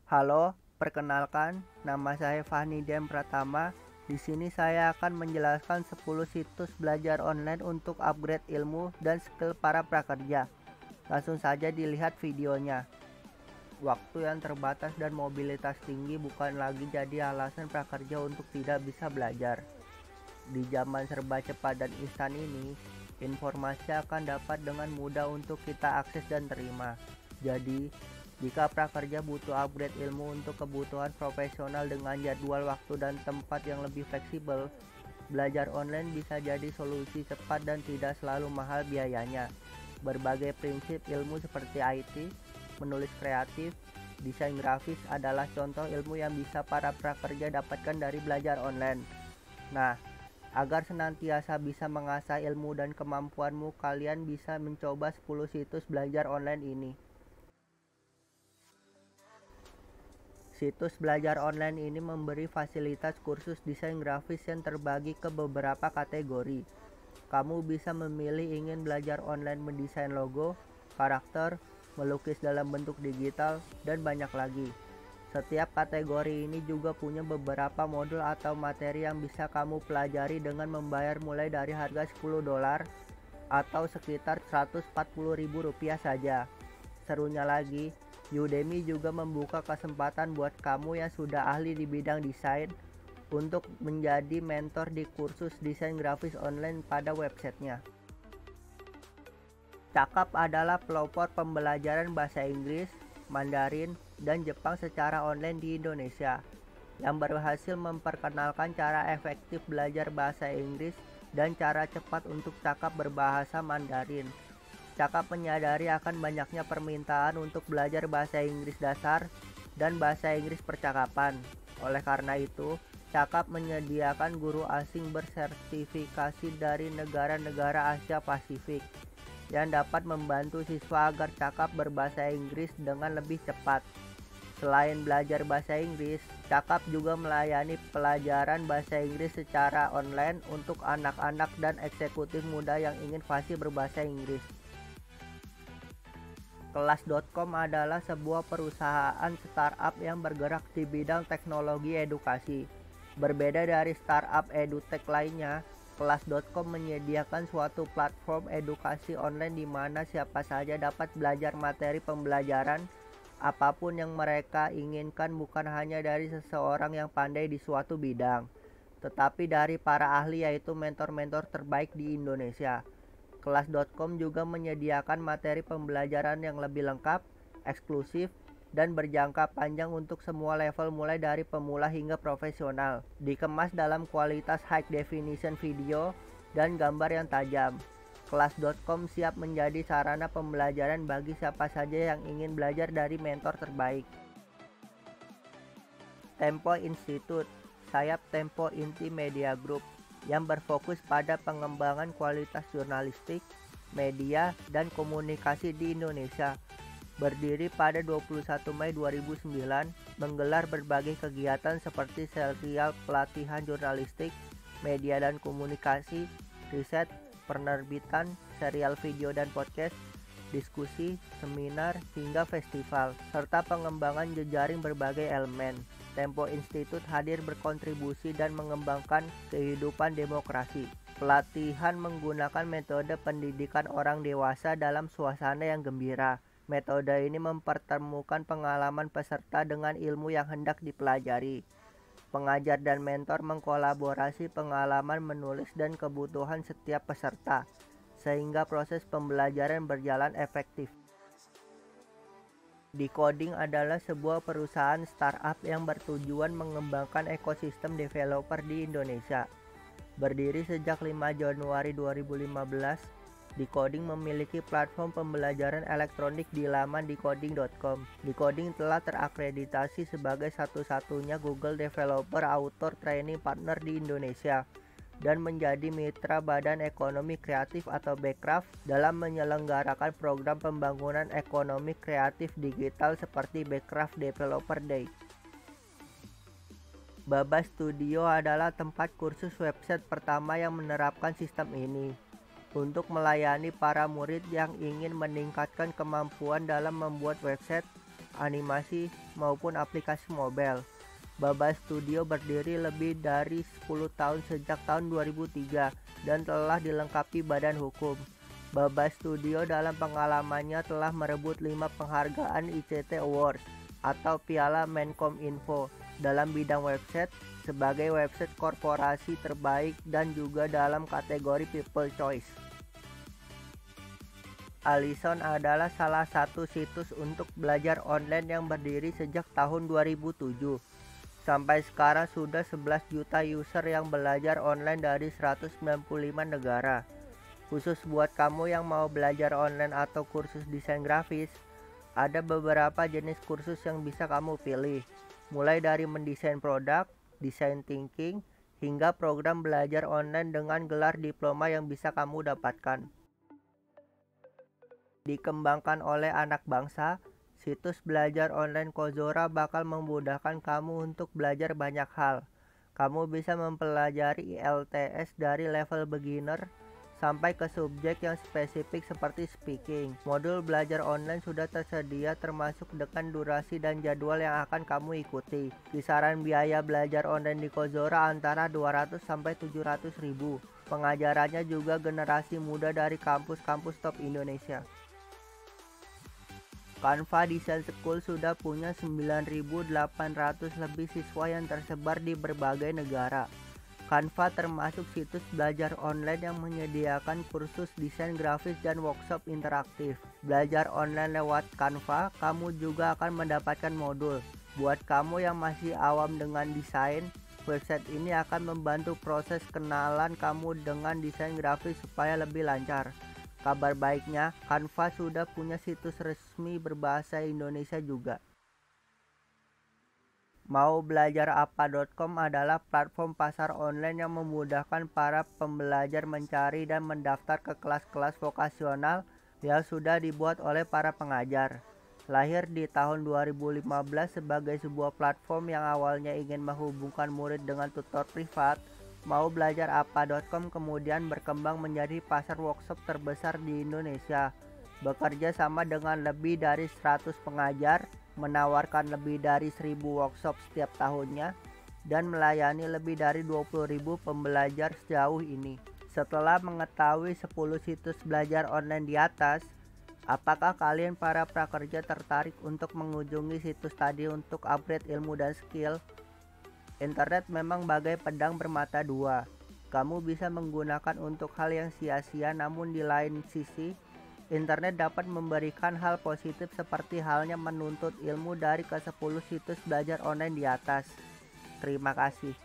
Halo, perkenalkan, nama saya Fahmi Dian Pratama. Di sini saya akan menjelaskan 10 situs belajar online untuk upgrade ilmu dan skill para prakerja. Langsung saja dilihat videonya. Waktu yang terbatas dan mobilitas tinggi bukan lagi jadi alasan prakerja untuk tidak bisa belajar. Di zaman serba cepat dan instan ini, informasi akan dapat dengan mudah untuk kita akses dan terima. Jadi, jika prakerja butuh upgrade ilmu untuk kebutuhan profesional dengan jadwal waktu dan tempat yang lebih fleksibel, belajar online bisa jadi solusi cepat dan tidak selalu mahal biayanya. Berbagai prinsip ilmu seperti IT, menulis kreatif, desain grafis adalah contoh ilmu yang bisa para prakerja dapatkan dari belajar online. Nah, agar senantiasa bisa mengasah ilmu dan kemampuanmu, kalian bisa mencoba 10 situs belajar online ini. Situs belajar online ini memberi fasilitas kursus desain grafis yang terbagi ke beberapa kategori. Kamu bisa memilih ingin belajar online mendesain logo, karakter, melukis dalam bentuk digital, dan banyak lagi. Setiap kategori ini juga punya beberapa modul atau materi yang bisa kamu pelajari dengan membayar mulai dari harga $10 atau sekitar Rp140.000 saja. Serunya lagi, Udemy juga membuka kesempatan buat kamu yang sudah ahli di bidang desain untuk menjadi mentor di kursus desain grafis online pada websitenya. Cakap adalah pelopor pembelajaran bahasa Inggris, Mandarin, dan Jepang secara online di Indonesia, yang berhasil memperkenalkan cara efektif belajar bahasa Inggris dan cara cepat untuk cakap berbahasa Mandarin. Cakap menyadari akan banyaknya permintaan untuk belajar bahasa Inggris dasar dan bahasa Inggris percakapan. Oleh karena itu, Cakap menyediakan guru asing bersertifikasi dari negara-negara Asia Pasifik yang dapat membantu siswa agar cakap berbahasa Inggris dengan lebih cepat. Selain belajar bahasa Inggris, Cakap juga melayani pelajaran bahasa Inggris secara online untuk anak-anak dan eksekutif muda yang ingin fasih berbahasa Inggris. Kelas.com adalah sebuah perusahaan startup yang bergerak di bidang teknologi edukasi. Berbeda dari startup edutech lainnya, Kelas.com menyediakan suatu platform edukasi online di mana siapa saja dapat belajar materi pembelajaran apapun yang mereka inginkan, bukan hanya dari seseorang yang pandai di suatu bidang, tetapi dari para ahli yaitu mentor-mentor terbaik di Indonesia. Kelas.com juga menyediakan materi pembelajaran yang lebih lengkap, eksklusif, dan berjangka panjang untuk semua level mulai dari pemula hingga profesional. Dikemas dalam kualitas high definition video dan gambar yang tajam. Kelas.com siap menjadi sarana pembelajaran bagi siapa saja yang ingin belajar dari mentor terbaik. Tempo Institute, sayap Tempo Inti Media Group, yang berfokus pada pengembangan kualitas jurnalistik, media, dan komunikasi di Indonesia. Berdiri pada 21 Mei 2009, menggelar berbagai kegiatan seperti serial pelatihan jurnalistik, media dan komunikasi, riset, penerbitan, serial video dan podcast, diskusi, seminar, hingga festival, serta pengembangan jejaring berbagai elemen. Tempo Institute hadir berkontribusi dan mengembangkan kehidupan demokrasi. Pelatihan menggunakan metode pendidikan orang dewasa dalam suasana yang gembira. Metode ini mempertemukan pengalaman peserta dengan ilmu yang hendak dipelajari. Pengajar dan mentor mengkolaborasi pengalaman menulis dan kebutuhan setiap peserta, sehingga proses pembelajaran berjalan efektif. Decoding adalah sebuah perusahaan startup yang bertujuan mengembangkan ekosistem developer di Indonesia. Berdiri sejak 5 Januari 2015, Decoding memiliki platform pembelajaran elektronik di laman decoding.com. Decoding telah terakreditasi sebagai satu-satunya Google Developer Author Training Partner di Indonesia dan menjadi mitra Badan Ekonomi Kreatif atau Bekraf dalam menyelenggarakan program pembangunan ekonomi kreatif digital seperti Bekraf Developer Day. Baba Studio adalah tempat kursus website pertama yang menerapkan sistem ini untuk melayani para murid yang ingin meningkatkan kemampuan dalam membuat website animasi, maupun aplikasi mobile. Baba Studio berdiri lebih dari 10 tahun sejak tahun 2003 dan telah dilengkapi badan hukum. Baba Studio dalam pengalamannya telah merebut 5 penghargaan ICT Awards atau Piala Menkominfo dalam bidang website sebagai website korporasi terbaik dan juga dalam kategori People Choice. Alison adalah salah satu situs untuk belajar online yang berdiri sejak tahun 2007. Sampai sekarang sudah 11 juta user yang belajar online dari 195 negara. Khusus buat kamu yang mau belajar online atau kursus desain grafis, ada beberapa jenis kursus yang bisa kamu pilih, mulai dari mendesain produk, design thinking, hingga program belajar online dengan gelar diploma yang bisa kamu dapatkan. Dikembangkan oleh anak bangsa, situs belajar online Coursera bakal memudahkan kamu untuk belajar banyak hal. Kamu bisa mempelajari IELTS dari level beginner sampai ke subjek yang spesifik seperti speaking. Modul belajar online sudah tersedia termasuk dengan durasi dan jadwal yang akan kamu ikuti. Kisaran biaya belajar online di Coursera antara 200 sampai 700 ribu. Pengajarannya juga generasi muda dari kampus-kampus top Indonesia. Canva Design School sudah punya 9.800 lebih siswa yang tersebar di berbagai negara. Canva termasuk situs belajar online yang menyediakan kursus desain grafis dan workshop interaktif. Belajar online lewat Canva, kamu juga akan mendapatkan modul. Buat kamu yang masih awam dengan desain, website ini akan membantu proses kenalan kamu dengan desain grafis supaya lebih lancar. Kabar baiknya, Canva sudah punya situs resmi berbahasa Indonesia juga. Maubelajarapa.com adalah platform pasar online yang memudahkan para pembelajar mencari dan mendaftar ke kelas-kelas vokasional yang sudah dibuat oleh para pengajar. Lahir di tahun 2015 sebagai sebuah platform yang awalnya ingin menghubungkan murid dengan tutor privat, Maubelajarapa.com kemudian berkembang menjadi pasar workshop terbesar di Indonesia. Bekerja sama dengan lebih dari 100 pengajar, menawarkan lebih dari 1.000 workshop setiap tahunnya, dan melayani lebih dari 20.000 pembelajar sejauh ini. Setelah mengetahui 10 situs belajar online di atas, apakah kalian para prakerja tertarik untuk mengunjungi situs tadi untuk upgrade ilmu dan skill? Internet memang bagai pedang bermata dua. Kamu bisa menggunakan untuk hal yang sia-sia, namun di lain sisi, internet dapat memberikan hal positif seperti halnya menuntut ilmu dari ke-10 situs belajar online di atas. Terima kasih.